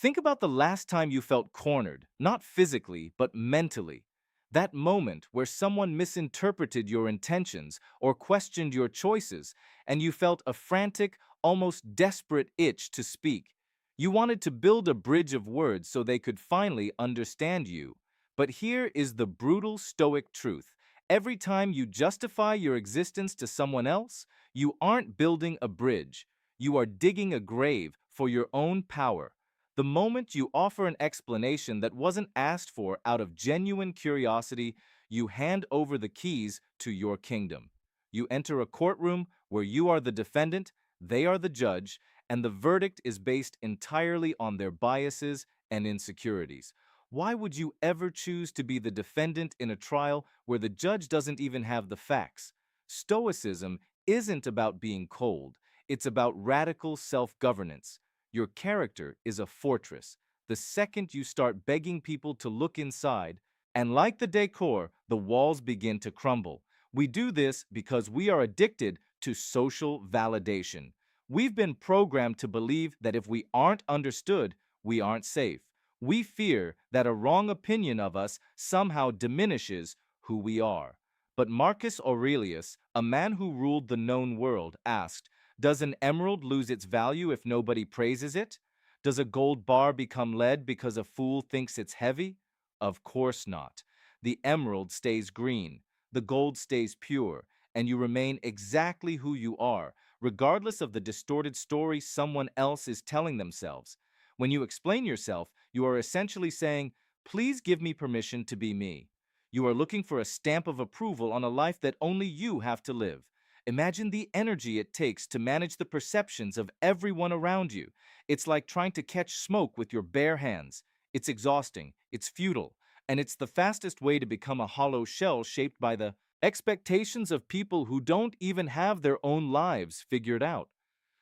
Think about the last time you felt cornered, not physically, but mentally. That moment where someone misinterpreted your intentions or questioned your choices, and you felt a frantic, almost desperate itch to speak. You wanted to build a bridge of words so they could finally understand you. But here is the brutal Stoic truth. Every time you justify your existence to someone else, you aren't building a bridge. You are digging a grave for your own power. The moment you offer an explanation that wasn't asked for out of genuine curiosity, you hand over the keys to your kingdom. You enter a courtroom where you are the defendant, they are the judge, and the verdict is based entirely on their biases and insecurities. Why would you ever choose to be the defendant in a trial where the judge doesn't even have the facts? Stoicism isn't about being cold, it's about radical self-governance. Your character is a fortress. The second you start begging people to look inside, and like the decor, the walls begin to crumble. We do this because we are addicted to social validation. We've been programmed to believe that if we aren't understood, we aren't safe. We fear that a wrong opinion of us somehow diminishes who we are. But Marcus Aurelius, a man who ruled the known world, asked, does an emerald lose its value if nobody praises it? Does a gold bar become lead because a fool thinks it's heavy? Of course not. The emerald stays green, the gold stays pure, and you remain exactly who you are, regardless of the distorted story someone else is telling themselves. When you explain yourself, you are essentially saying, please give me permission to be me. You are looking for a stamp of approval on a life that only you have to live. Imagine the energy it takes to manage the perceptions of everyone around you. It's like trying to catch smoke with your bare hands. It's exhausting, it's futile, and it's the fastest way to become a hollow shell shaped by the expectations of people who don't even have their own lives figured out.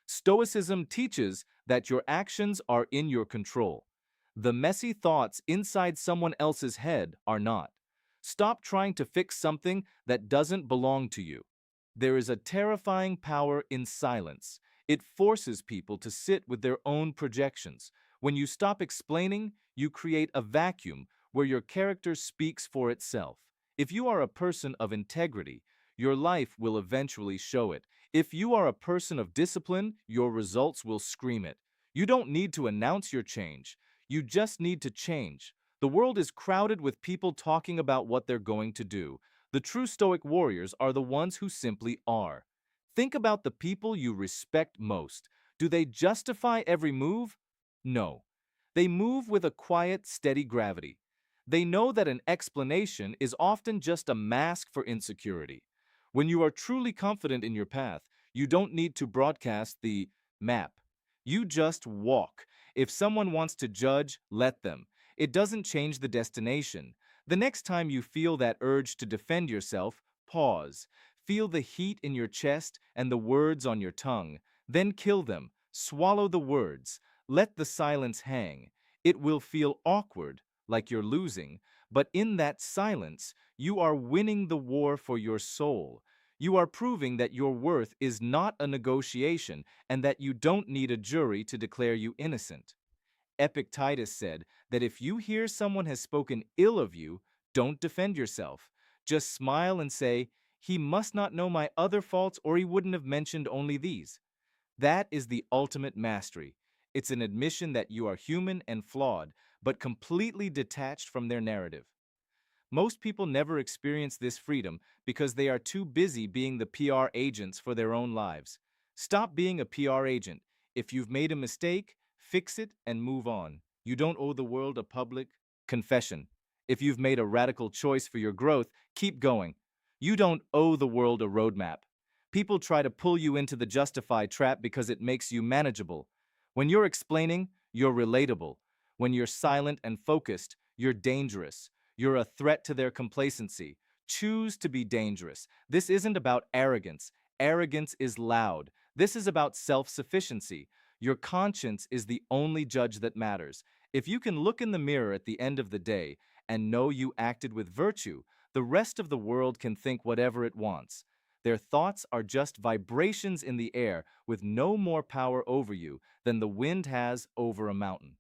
Stoicism teaches that your actions are in your control. The messy thoughts inside someone else's head are not. Stop trying to fix something that doesn't belong to you. There is a terrifying power in silence. It forces people to sit with their own projections. When you stop explaining, you create a vacuum where your character speaks for itself. If you are a person of integrity, your life will eventually show it. If you are a person of discipline, your results will scream it. You don't need to announce your change. You just need to change. The world is crowded with people talking about what they're going to do. The true Stoic warriors are the ones who simply are. Think about the people you respect most. Do they justify every move? No. They move with a quiet, steady gravity. They know that an explanation is often just a mask for insecurity. When you are truly confident in your path, you don't need to broadcast the map. You just walk. If someone wants to judge, let them. It doesn't change the destination. The next time you feel that urge to defend yourself, pause. Feel the heat in your chest and the words on your tongue. Then kill them. Swallow the words. Let the silence hang. It will feel awkward, like you're losing, but in that silence, you are winning the war for your soul. You are proving that your worth is not a negotiation and that you don't need a jury to declare you innocent. Epictetus said that if you hear someone has spoken ill of you, don't defend yourself. Just smile and say, he must not know my other faults or he wouldn't have mentioned only these. That is the ultimate mastery. It's an admission that you are human and flawed, but completely detached from their narrative. Most people never experience this freedom because they are too busy being the PR agents for their own lives. Stop being a PR agent. If you've made a mistake, fix it and move on. You don't owe the world a public confession. If you've made a radical choice for your growth, keep going. You don't owe the world a roadmap. People try to pull you into the justify trap because it makes you manageable. When you're explaining, you're relatable. When you're silent and focused, you're dangerous. You're a threat to their complacency. Choose to be dangerous. This isn't about arrogance. Arrogance is loud. This is about self-sufficiency. Your conscience is the only judge that matters. If you can look in the mirror at the end of the day and know you acted with virtue, the rest of the world can think whatever it wants. Their thoughts are just vibrations in the air with no more power over you than the wind has over a mountain.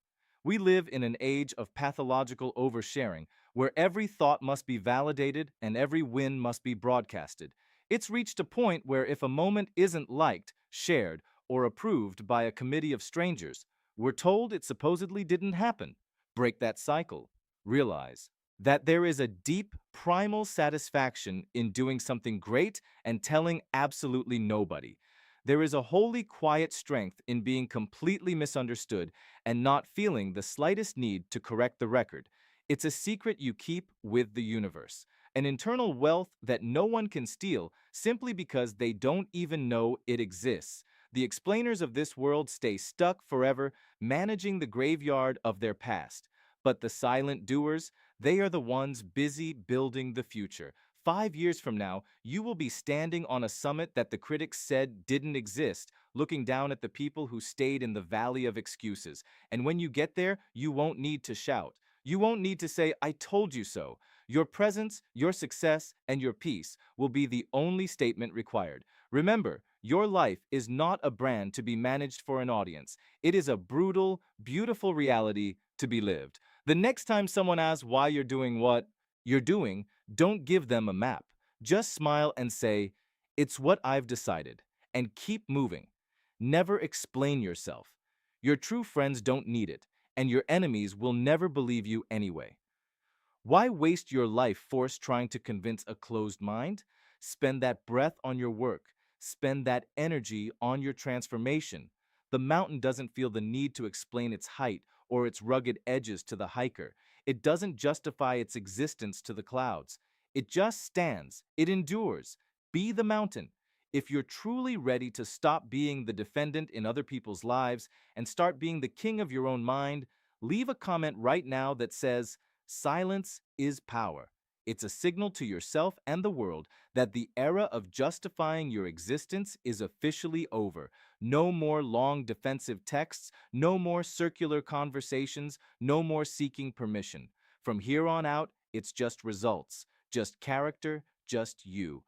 We live in an age of pathological oversharing, where every thought must be validated and every win must be broadcasted. It's reached a point where if a moment isn't liked, shared, or approved by a committee of strangers, we're told it supposedly didn't happen. Break that cycle. Realize that there is a deep, primal satisfaction in doing something great and telling absolutely nobody. There is a holy, quiet strength in being completely misunderstood and not feeling the slightest need to correct the record. It's a secret you keep with the universe, an internal wealth that no one can steal simply because they don't even know it exists. The explainers of this world stay stuck forever, managing the graveyard of their past. But the silent doers, they are the ones busy building the future. 5 years from now, you will be standing on a summit that the critics said didn't exist, looking down at the people who stayed in the valley of excuses. And when you get there, you won't need to shout. You won't need to say, I told you so. Your presence, your success, and your peace will be the only statement required. Remember, your life is not a brand to be managed for an audience. It is a brutal, beautiful reality to be lived. The next time someone asks why you're doing what you're doing, don't give them a map. Just smile and say, it's what I've decided, and keep moving. Never explain yourself. Your true friends don't need it, and your enemies will never believe you anyway. Why waste your life force trying to convince a closed mind? Spend that breath on your work. Spend that energy on your transformation. The mountain doesn't feel the need to explain its height or its rugged edges to the hiker. It doesn't justify its existence to the clouds. It just stands. It endures. Be the mountain. If you're truly ready to stop being the defendant in other people's lives and start being the king of your own mind, leave a comment right now that says, silence is power. It's a signal to yourself and the world that the era of justifying your existence is officially over. No more long defensive texts, no more circular conversations, no more seeking permission. From here on out, it's just results, just character, just you.